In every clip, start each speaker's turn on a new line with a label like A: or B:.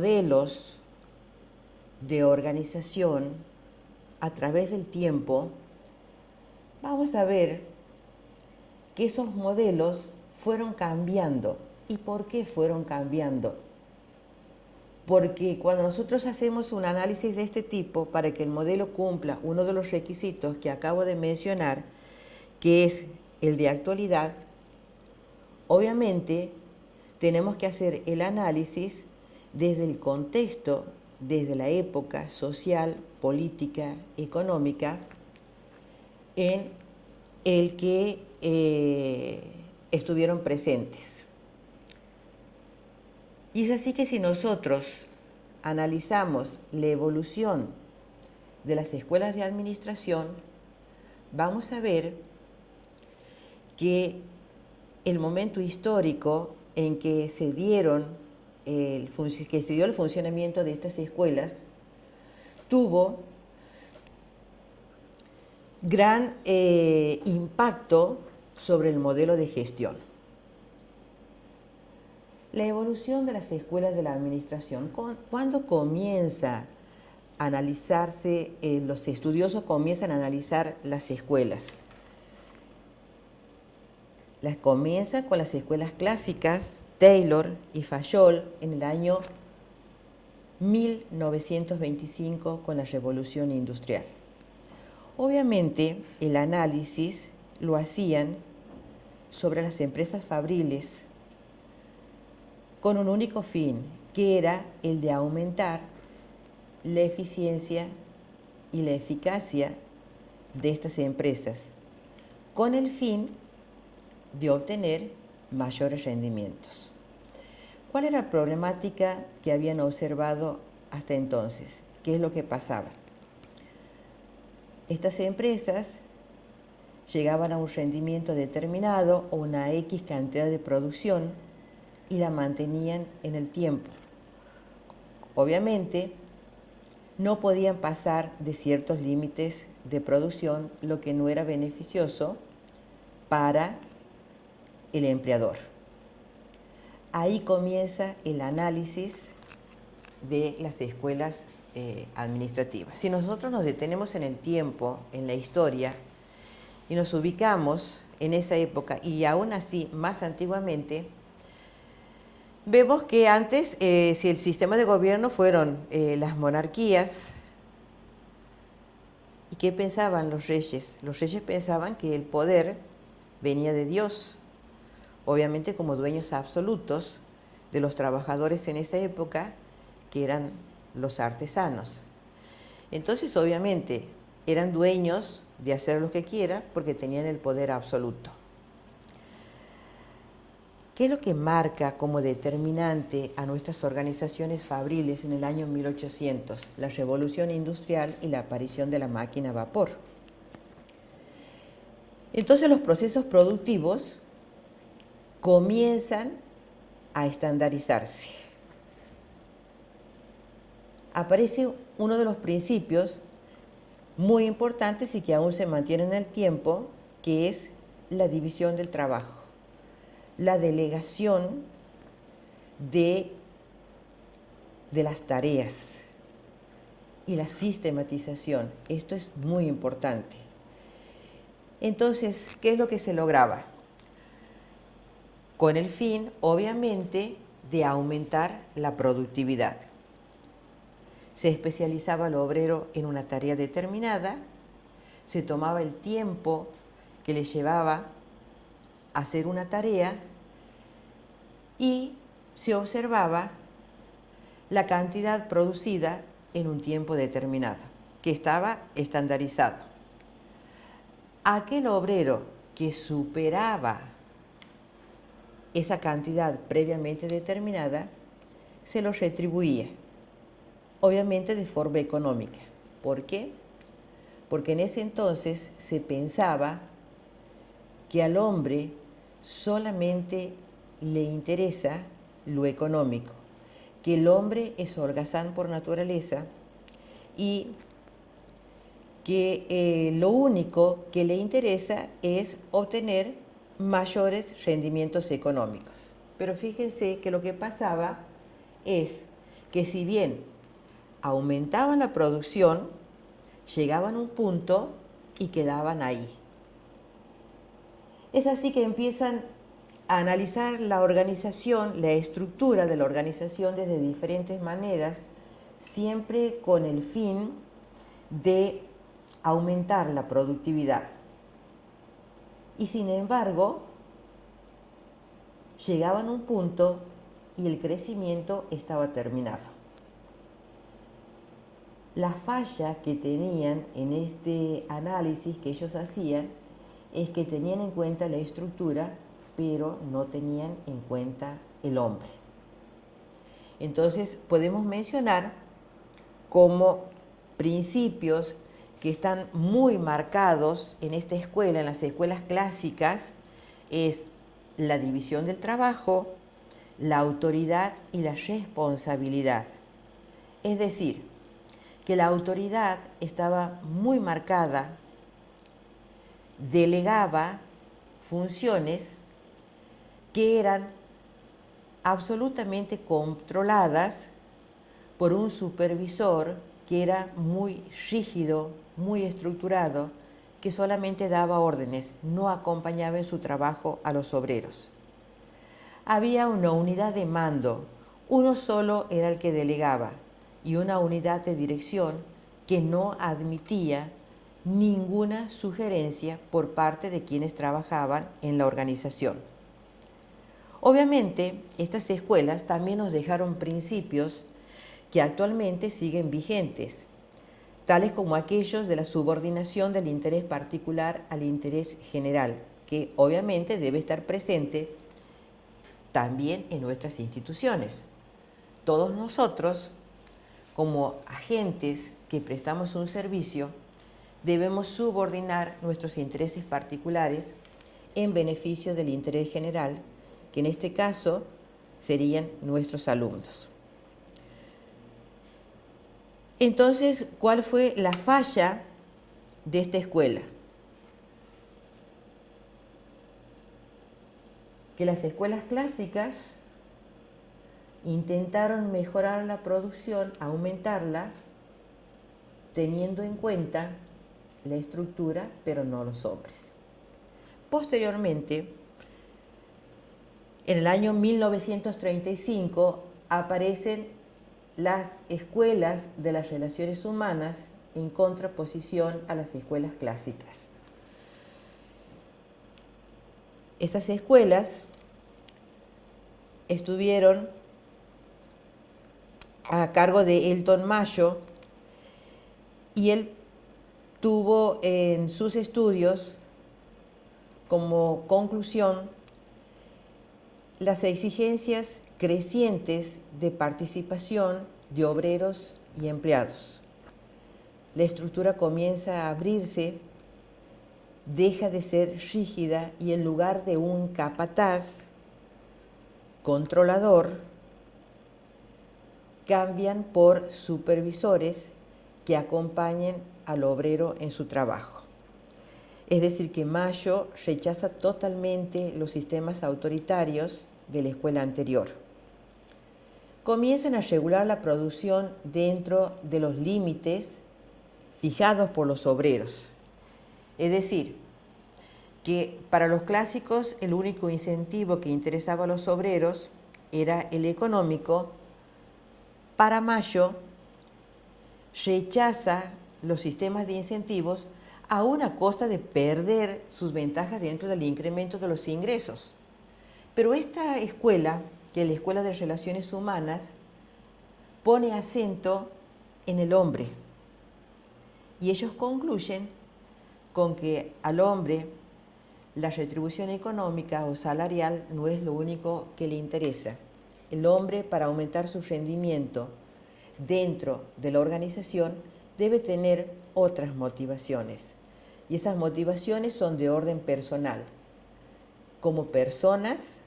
A: Modelos de organización a través del tiempo, vamos a ver que esos modelos fueron cambiando. ¿Y por qué fueron cambiando? Porque cuando nosotros hacemos un análisis de este tipo, para que el modelo cumpla uno de los requisitos que acabo de mencionar, que es el de actualidad, obviamente tenemos que hacer el análisis desde el contexto, desde la época social, política, económica, en el que estuvieron presentes. Y es así que si nosotros analizamos la evolución de las escuelas de administración, vamos a ver que el momento histórico en que se dio el funcionamiento de estas escuelas tuvo gran impacto sobre el modelo de gestión. La evolución de las escuelas de la administración, ¿cuándo comienza a analizarse, los estudiosos comienzan a analizar las escuelas? Las comienza con las escuelas clásicas, Taylor y Fayol, en el año 1925 con la Revolución Industrial. Obviamente, el análisis lo hacían sobre las empresas fabriles con un único fin, que era el de aumentar la eficiencia y la eficacia de estas empresas, con el fin de obtener mayores rendimientos. ¿Cuál era la problemática que habían observado hasta entonces? ¿Qué es lo que pasaba? Estas empresas llegaban a un rendimiento determinado o una X cantidad de producción y la mantenían en el tiempo. Obviamente, no podían pasar de ciertos límites de producción, lo que no era beneficioso para el empleador. Ahí comienza el análisis de las escuelas administrativas. Si nosotros nos detenemos en el tiempo, en la historia, y nos ubicamos en esa época, y aún así más antiguamente, vemos que antes, si el sistema de gobierno fueron las monarquías, ¿y qué pensaban los reyes? Los reyes pensaban que el poder venía de Dios, obviamente como dueños absolutos de los trabajadores en esa época, que eran los artesanos. Entonces, obviamente, eran dueños de hacer lo que quieran porque tenían el poder absoluto. ¿Qué es lo que marca como determinante a nuestras organizaciones fabriles en el año 1800? La revolución industrial y la aparición de la máquina a vapor. Entonces los procesos productivos comienzan a estandarizarse. Aparece uno de los principios muy importantes y que aún se mantiene en el tiempo, que es la división del trabajo, la delegación de las tareas y la sistematización. Esto es muy importante. Entonces, ¿qué es lo que se lograba? Con el fin, obviamente, de aumentar la productividad. Se especializaba al obrero en una tarea determinada, se tomaba el tiempo que le llevaba a hacer una tarea y se observaba la cantidad producida en un tiempo determinado, que estaba estandarizado. Aquel obrero que superaba esa cantidad previamente determinada, se lo retribuía, obviamente de forma económica. ¿Por qué? Porque en ese entonces se pensaba que al hombre solamente le interesa lo económico, que el hombre es holgazán por naturaleza y que lo único que le interesa es obtener mayores rendimientos económicos. Pero fíjense que lo que pasaba es que si bien aumentaban la producción, llegaban a un punto y quedaban ahí. Es así que empiezan a analizar la organización, la estructura de la organización desde diferentes maneras, siempre con el fin de aumentar la productividad. Y sin embargo, llegaban a un punto y el crecimiento estaba terminado. La falla que tenían en este análisis que ellos hacían es que tenían en cuenta la estructura, pero no tenían en cuenta el hombre. Entonces podemos mencionar como principios que están muy marcados en esta escuela, en las escuelas clásicas, es la división del trabajo, la autoridad y la responsabilidad. Es decir, que la autoridad estaba muy marcada, delegaba funciones que eran absolutamente controladas por un supervisor que era muy rígido, muy estructurado, que solamente daba órdenes, no acompañaba en su trabajo a los obreros. Había una unidad de mando, uno solo era el que delegaba, y una unidad de dirección que no admitía ninguna sugerencia por parte de quienes trabajaban en la organización. Obviamente, estas escuelas también nos dejaron principios que actualmente siguen vigentes, tales como aquellos de la subordinación del interés particular al interés general, que obviamente debe estar presente también en nuestras instituciones. Todos nosotros, como agentes que prestamos un servicio, debemos subordinar nuestros intereses particulares en beneficio del interés general, que en este caso serían nuestros alumnos. Entonces, ¿cuál fue la falla de esta escuela? Que las escuelas clásicas intentaron mejorar la producción, aumentarla, teniendo en cuenta la estructura, pero no los hombres. Posteriormente, en el año 1935, aparecen las escuelas de las relaciones humanas en contraposición a las escuelas clásicas. Esas escuelas estuvieron a cargo de Elton Mayo y él tuvo en sus estudios como conclusión las exigencias crecientes de participación de obreros y empleados. La estructura comienza a abrirse, deja de ser rígida y en lugar de un capataz controlador, cambian por supervisores que acompañen al obrero en su trabajo. Es decir, que Mayo rechaza totalmente los sistemas autoritarios de la escuela anterior. Comienzan a regular la producción dentro de los límites fijados por los obreros. Es decir, que para los clásicos el único incentivo que interesaba a los obreros era el económico. Para Mayo rechaza los sistemas de incentivos a una costa de perder sus ventajas dentro del incremento de los ingresos. Pero esta escuela, que es la Escuela de Relaciones Humanas, pone acento en el hombre. Y ellos concluyen con que al hombre la retribución económica o salarial no es lo único que le interesa. El hombre, para aumentar su rendimiento dentro de la organización, debe tener otras motivaciones. Y esas motivaciones son de orden personal. Como personas,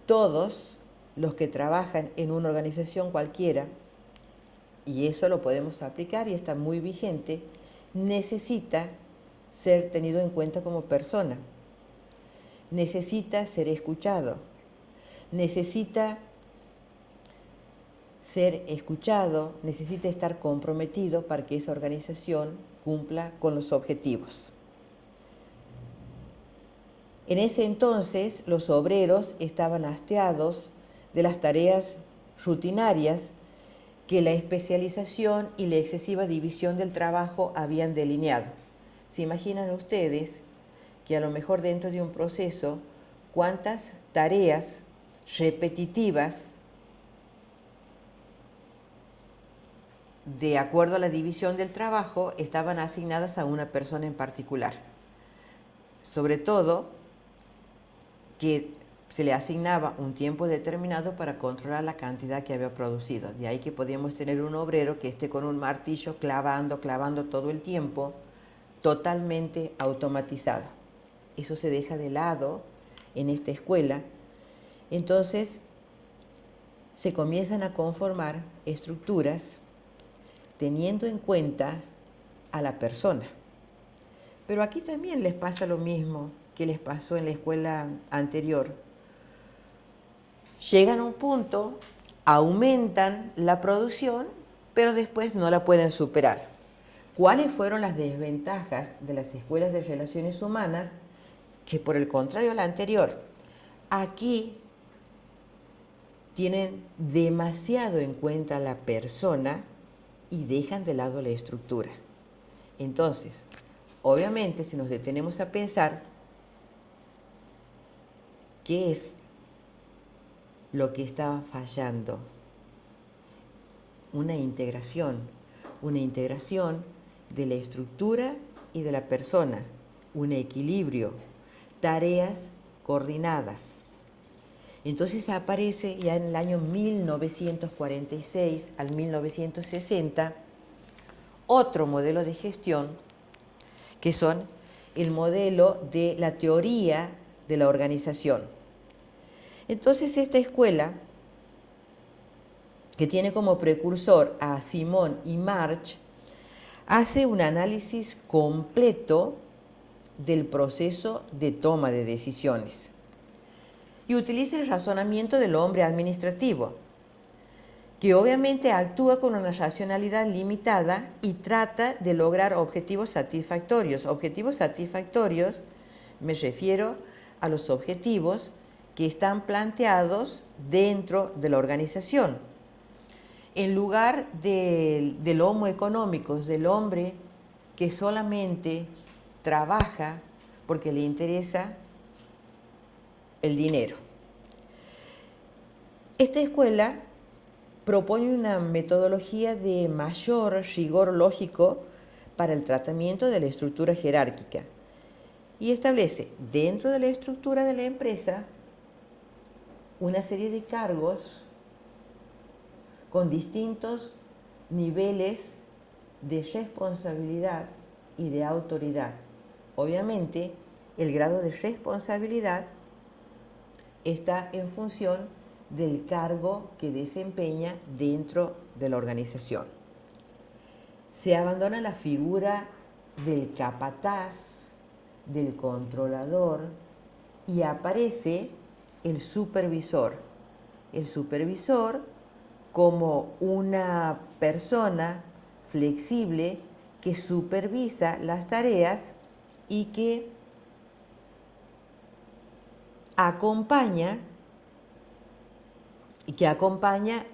A: todos los que trabajan en una organización cualquiera, y eso lo podemos aplicar y está muy vigente, necesita ser tenido en cuenta como persona. Necesita ser escuchado. Necesita ser escuchado, necesita estar comprometido para que esa organización cumpla con los objetivos. En ese entonces, los obreros estaban hastiados de las tareas rutinarias que la especialización y la excesiva división del trabajo habían delineado. ¿Se imaginan ustedes que a lo mejor dentro de un proceso, cuántas tareas repetitivas, de acuerdo a la división del trabajo, estaban asignadas a una persona en particular? Sobre todo, que se le asignaba un tiempo determinado para controlar la cantidad que había producido. De ahí que podíamos tener un obrero que esté con un martillo clavando todo el tiempo, totalmente automatizado. Eso se deja de lado en esta escuela. Entonces, se comienzan a conformar estructuras teniendo en cuenta a la persona. Pero aquí también les pasa lo mismo que les pasó en la escuela anterior. Llegan a un punto, aumentan la producción, pero después no la pueden superar. ¿Cuáles fueron las desventajas de las escuelas de relaciones humanas? Que por el contrario a la anterior, aquí tienen demasiado en cuenta a la persona y dejan de lado la estructura. Entonces, obviamente, si nos detenemos a pensar, ¿qué es lo que estaba fallando? Una integración de la estructura y de la persona, un equilibrio, tareas coordinadas. Entonces aparece ya en el año 1946 al 1960 otro modelo de gestión, que son el modelo de la teoría de la organización. Entonces esta escuela, que tiene como precursor a Simon y March, hace un análisis completo del proceso de toma de decisiones y utiliza el razonamiento del hombre administrativo, que obviamente actúa con una racionalidad limitada y trata de lograr objetivos satisfactorios. Objetivos satisfactorios, me refiero a los objetivos que están planteados dentro de la organización. En lugar del homo económicos, del hombre que solamente trabaja porque le interesa el dinero. Esta escuela propone una metodología de mayor rigor lógico para el tratamiento de la estructura jerárquica y establece dentro de la estructura de la empresa una serie de cargos con distintos niveles de responsabilidad y de autoridad. Obviamente, el grado de responsabilidad está en función del cargo que desempeña dentro de la organización. Se abandona la figura del capataz, del controlador, y aparece el supervisor. El supervisor como una persona flexible que supervisa las tareas y que acompaña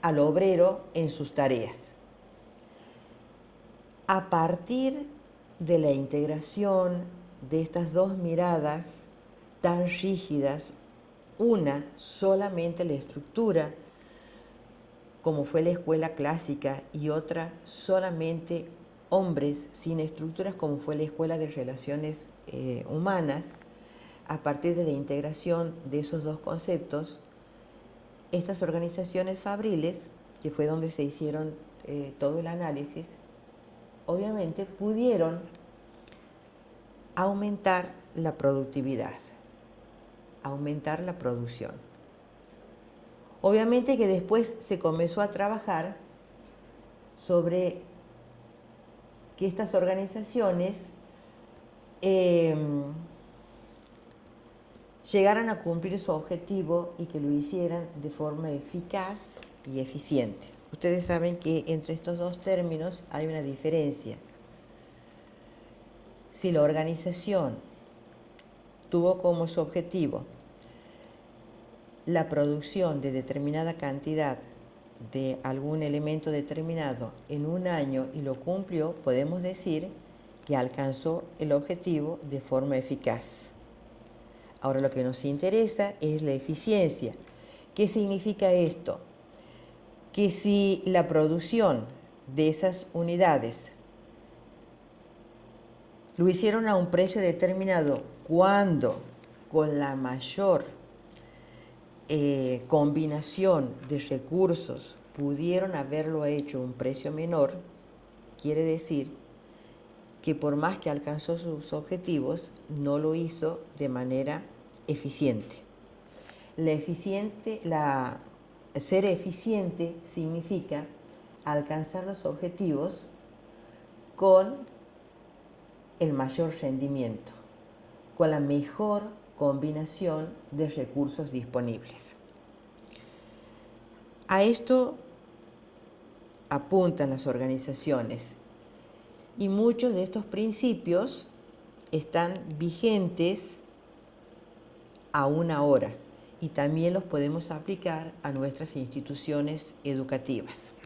A: al obrero en sus tareas. A partir de la integración de estas dos miradas tan rígidas, una solamente la estructura, como fue la escuela clásica, y otra solamente hombres sin estructuras, como fue la escuela de relaciones humanas, a partir de la integración de esos dos conceptos, estas organizaciones fabriles, que fue donde se hicieron todo el análisis, obviamente pudieron aumentar la productividad, aumentar la producción. Obviamente que después se comenzó a trabajar sobre que estas organizaciones llegaran a cumplir su objetivo y que lo hicieran de forma eficaz y eficiente. Ustedes saben que entre estos dos términos hay una diferencia. Si la organización tuvo como su objetivo la producción de determinada cantidad de algún elemento determinado en un año y lo cumplió, podemos decir que alcanzó el objetivo de forma eficaz. Ahora lo que nos interesa es la eficiencia. ¿Qué significa esto? Que si la producción de esas unidades lo hicieron a un precio determinado cuando con la mayor combinación de recursos pudieron haberlo hecho a un precio menor, quiere decir que por más que alcanzó sus objetivos, no lo hizo de manera eficiente. Ser eficiente significa alcanzar los objetivos con el mayor rendimiento, con la mejor combinación de recursos disponibles. A esto apuntan las organizaciones y muchos de estos principios están vigentes aún ahora y también los podemos aplicar a nuestras instituciones educativas.